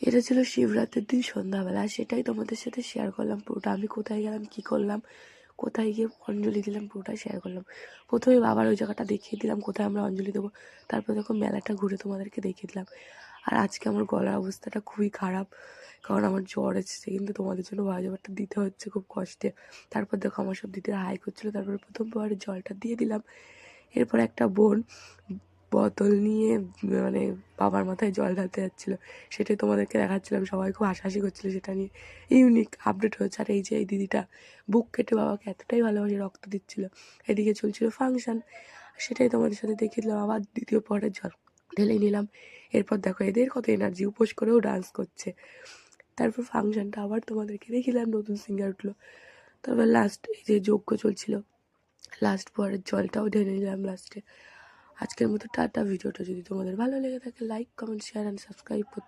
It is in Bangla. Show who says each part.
Speaker 1: এটা ছিল শিবরাত্রির দিন সন্ধ্যাবেলা, সেটাই তোমাদের সাথে শেয়ার করলাম পুরোটা। আমি কোথায় গেলাম, কি করলাম, কোথায় গিয়ে অঞ্জলি দিলাম, পুরোটা শেয়ার করলাম। প্রথমে বাবার ওই জায়গাটা দেখিয়ে দিলাম কোথায় আমরা অঞ্জলি দেবো, তারপর দেখো মেলাটা ঘুরে তোমাদেরকে দেখিয়ে দিলাম। আর আজকে আমার গলার অবস্থাটা খুবই খারাপ, কারণ আমার জ্বর এসেছে, কিন্তু তোমাদের জন্য ভয়েস ওভারটা দিতে হচ্ছে খুব কষ্টে। তারপর দেখো আমার সব দিদিরা হাই করছিলো, তারপরে প্রথম প্রহরের জলটা দিয়ে দিলাম। এরপর একটা বোন বোতল নিয়ে মানে বাবার মাথায় জল ঢালতে যাচ্ছিলো, সেটাই তোমাদেরকে দেখাচ্ছিলাম। সবাই খুব হাসাহাসি করছিলো সেটা নিয়ে। ইউনিক আপডেট হয়েছে। আর এই যে এই দিদিটা বুক কেটে বাবাকে এতটাই ভালোবাসে রক্ত দিচ্ছিল। এদিকে চলছিল ফাংশন, সেটাই তোমাদের সাথে দেখিয়ে দিলাম। আবার দ্বিতীয় পরের জল ঢেলে নিলাম। এরপর দেখো এদের কত এনার্জি, উপোস করেও ডান্স করছে। তারপর ফাংশনটা আবার তোমাদেরকে দেখিলাম, নতুন সিঙ্গার উঠলো। তারপর লাস্ট এই যে যজ্ঞ চলছিল, লাস্ট পরের জলটাও ঢেলে নিলাম লাস্টে। আজকের মতো টাটা। ভিডিওটা যদি তোমাদের ভালো লেগে থাকে like, comment, share and subscribe করতে